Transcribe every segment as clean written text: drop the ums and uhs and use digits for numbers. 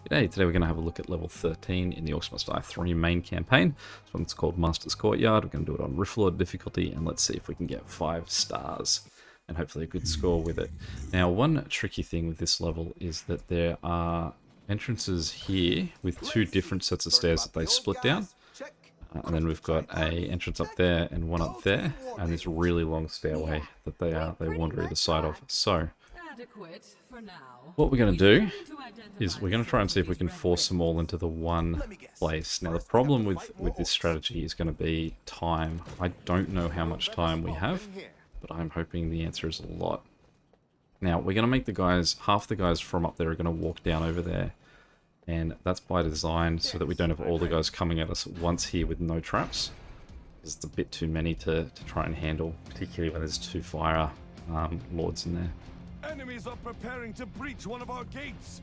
Today we're going to have a look at level 13 in the Orcs Must Die 3 main campaign. This one's called Master's Courtyard. We're going to do it on Rift Lord difficulty, and let's see if we can get 5 stars and hopefully a good score with it. Now, one tricky thing with this level is that there are entrances here with 2 different sets of stairs that they split down. And then we've got a entrance up there and one up there, and this really long stairway that they wander either side of. So what we're going to do is we're going to try and see if we can force them all into the one place. Now the problem with this strategy is going to be time. I don't know how much time we have, but I'm hoping the answer is a lot. Now we're going to make the guys, half the guys from up there are going to walk down over there. And that's by design so that we don't have all the guys coming at us at once here with no traps. Because it's a bit too many to try and handle, particularly when there's 2 fire lords in there. Enemies are preparing to breach one of our gates.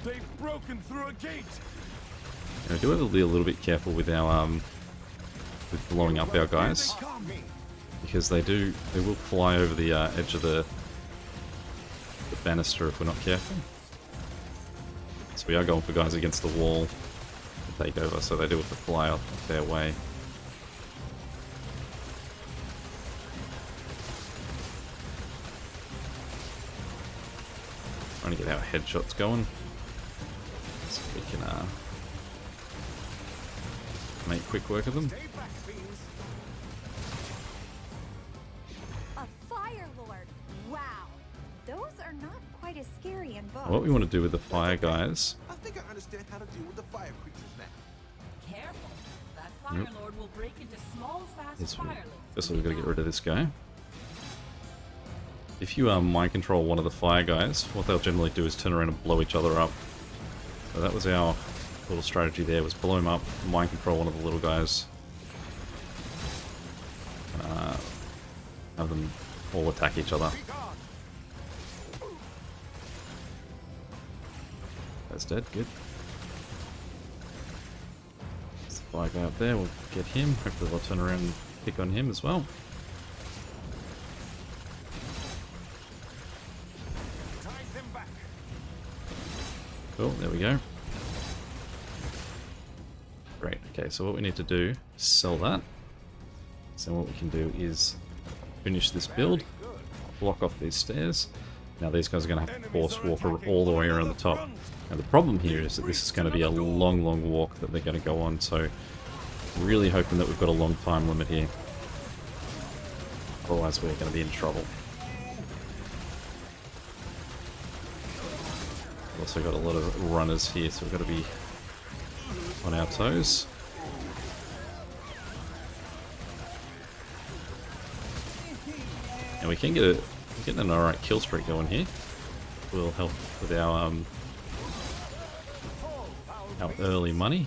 They've broken through a gate. Now, we do have to be a little bit careful with our with blowing up our guys, because they will fly over the edge of the banister if we're not careful. So we are going for guys against the wall to take over, so they do have to fly up their way. Trying to get our headshots going, so we can make quick work of them. A fire lord! Wow, those are not quite as scary in books. What we want to do with the fire guys? I think I understand how to deal with the fire creatures now. Careful, that fire lord will break into small, fast firelings. First of all, we've got to get rid of this guy. If you mind control one of the fire guys, what they'll generally do is turn around and blow each other up. So that was our little strategy there, was blow him up, mind control one of the little guys. Have them all attack each other. That's dead, good. There's the fire guy up there, we'll get him. Hopefully they'll turn around and pick on him as well. Cool, there we go. Great, okay, so what we need to do is sell that. So what we can do is finish this build, block off these stairs. Now these guys are going to have to force walk all the way around the top. Now the problem here is that this is going to be a long, long walk that they're going to go on, so really hoping that we've got a long time limit here. Otherwise we're going to be in trouble. Also got a lot of runners here, so we've got to be on our toes. And we can get getting an alright kill streak going here. Will help with our early money.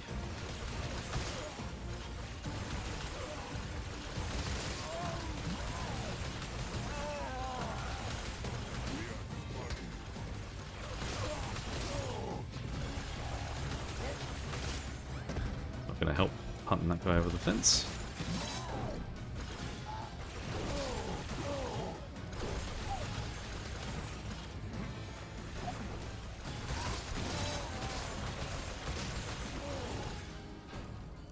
Going to help hunting that guy over the fence.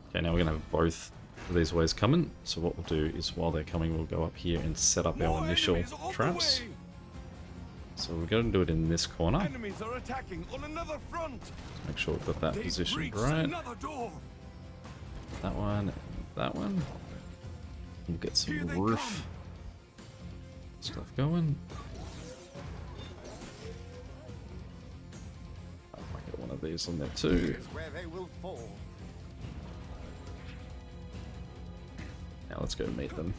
Okay, now we're going to have both of these ways coming. So what we'll do is while they're coming, we'll go up here and set up our initial traps. So we're going to do it in this corner. Enemies are attacking on another front. Let's make sure we've got that positioned right. That one, and that one. We'll get some roof stuff going. I might get one of these on there too. Now let's go meet them.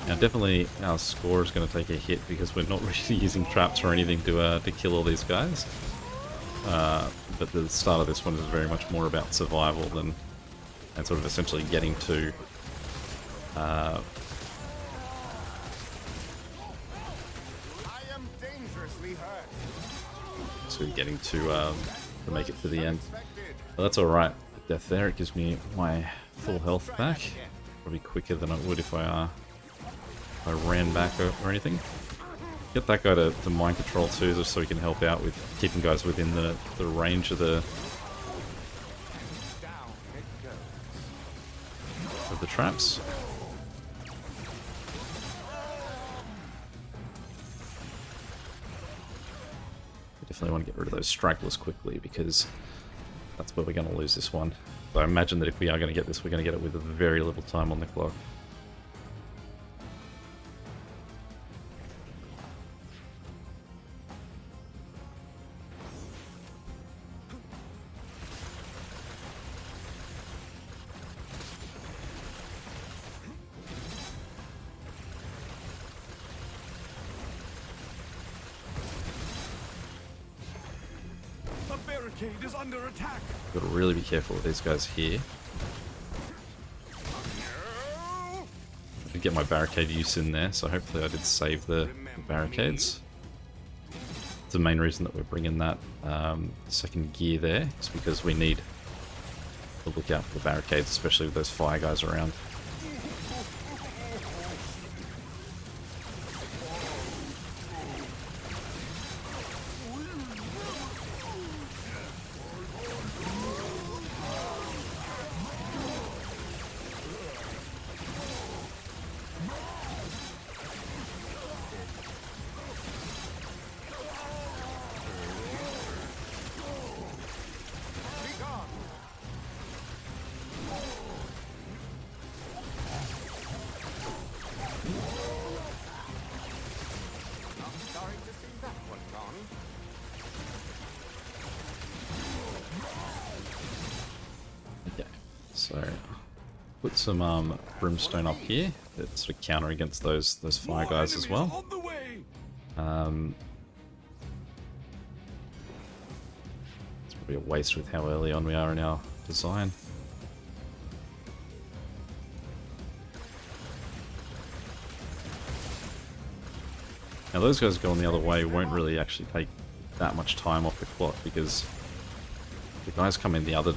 Now definitely our score is going to take a hit because we're not really using traps or anything to kill all these guys. But the start of this one is very much more about survival than and sort of essentially getting to I am dangerously hurt. actually getting to make it to the end. But that's alright. Death there, it gives me my full health back. Probably quicker than I would if I ran back or anything. Get that guy to mind control too, just so he can help out with keeping guys within the range of the traps. We definitely want to get rid of those stragglers quickly because that's where we're going to lose this one. So I imagine that if we are going to get this, we're going to get it with very little time on the clock. Is under attack. Got to really be careful with these guys here. I did get my barricade use in there, so hopefully I did save the barricades. It's the main reason that we're bringing that second gear there, is because we need to look out for the barricades, especially with those fire guys around. So, put some brimstone up here that sort of counter against those fire guys as well. It's probably a waste with how early on we are in our design. Now those guys going the other way won't really actually take that much time off the clock because the guys come in the other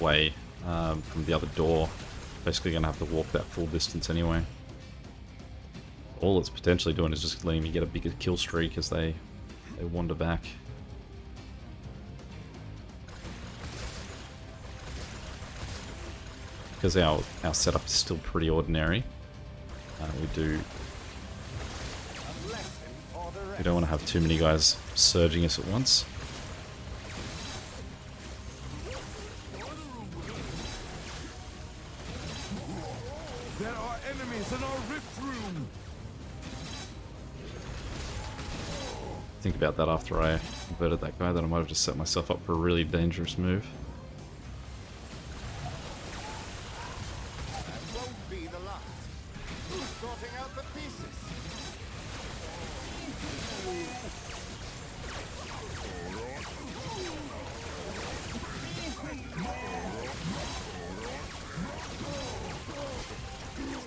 way from the other door, basically going to have to walk that full distance anyway. All it's potentially doing is just letting me get a bigger kill streak as they wander back. Because our setup is still pretty ordinary, we don't want to have too many guys surging us at once. There are enemies in our rift room. Think about that after I converted that guy, that I might have just set myself up for a really dangerous move. That won't be the last. Who's sorting out the pieces?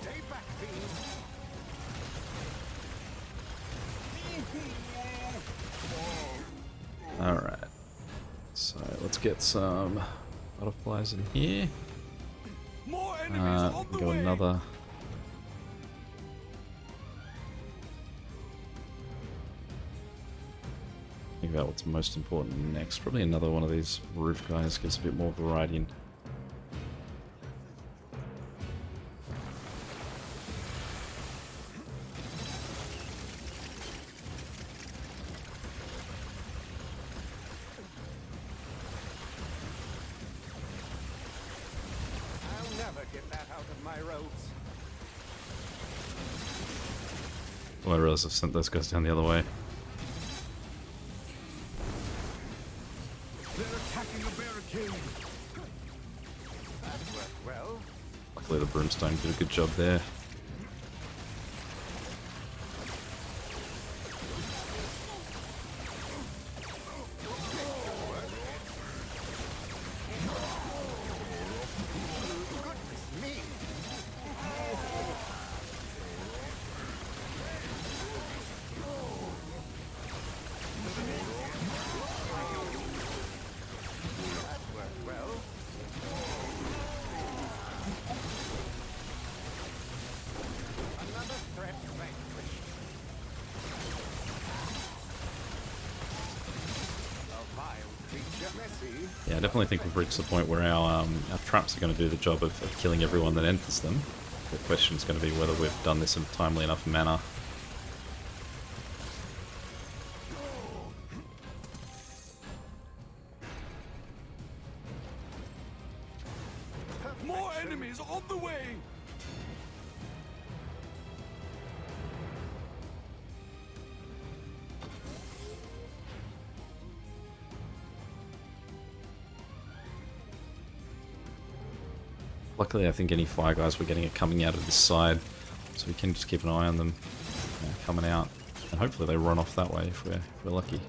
Stay back, please. Alright, so let's get some butterflies in here. More enemies on the Go way. another. Think about what's most important next. Probably another one of these roof guys, gives a bit more variety in. I'll never get that out of my robes. Oh, I realize I've sent those guys down the other way. They're attacking a barricade. That worked well. Luckily the brimstone did a good job there. Goodness me. Yeah, I definitely think we've reached the point where our traps are going to do the job of killing everyone that enters them. The question is going to be whether we've done this in a timely enough manner. More enemies on the way! Luckily, I think any fire guys we're getting are coming out of this side, so we can just keep an eye on them coming out, and hopefully they run off that way if we're lucky.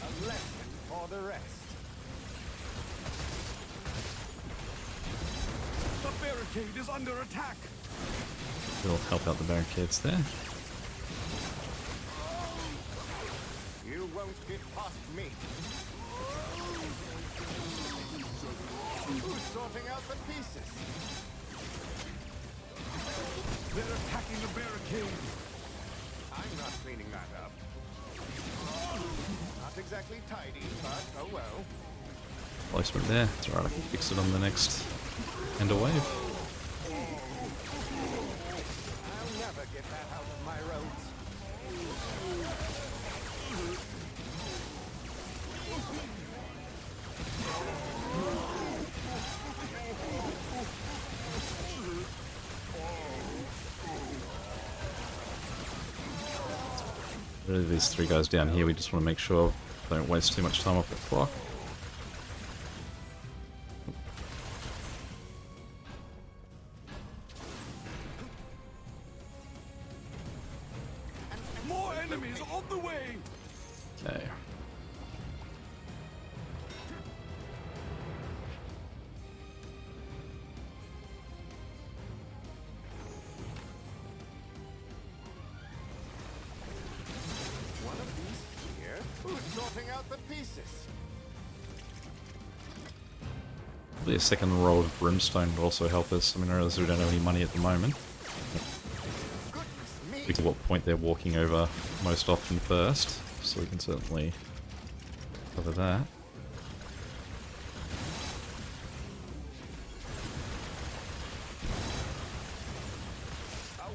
A lesson for the rest. The barricade is under attack! We'll help out the barricades there. You won't get past me. Who's sorting out the pieces? They're attacking the barricade! I'm not cleaning that up. Not exactly tidy, but oh well. Placement there. It's alright, I can fix it on the next ender wave. I'll never get that out of my roads. Really, these three guys down here, we just want to make sure they don't waste too much time off the clock. More enemies on the way! Okay. One of these here. Who's sorting out the pieces? Probably a second roll of brimstone would also help us. I mean, I realize we don't have any money at the moment. Goodness me! At what point they're walking over most often first, so we can certainly cover that.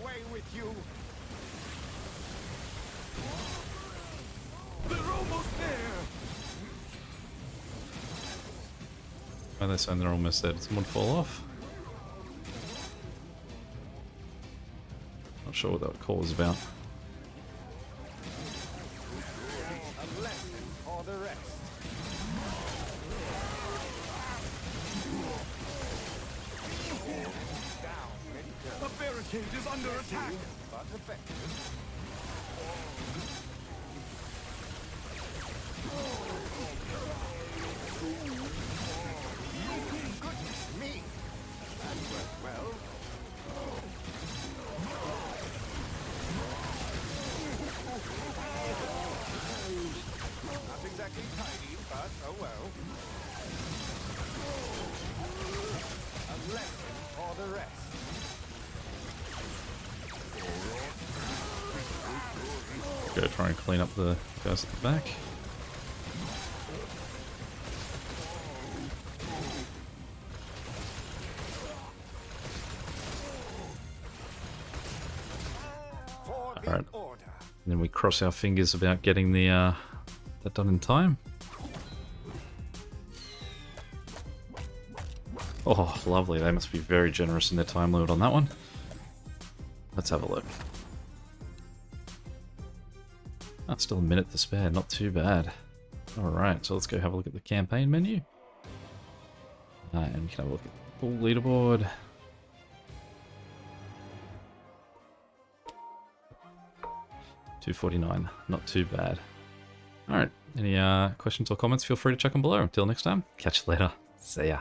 Away with you! They're almost there! Why are they saying they're almost there? Did someone fall off? Not sure what that call was about. A lesson for the rest. Down it goes, The barricade is under attack! but effective. Goodness me! That worked well. Not exactly tidy, but oh well. A lesson for the rest. Go try and clean up the guys at the back. For the Alright. order. And then we cross our fingers about getting the that done in time. Oh, lovely. They must be very generous in their time limit on that one. Let's have a look. Oh, still a minute to spare. Not too bad. Alright, so let's go have a look at the campaign menu. And we can have a look at the full leaderboard. $249. Not too bad. Alright, any questions or comments, feel free to chuck them below. Until next time, catch you later. See ya.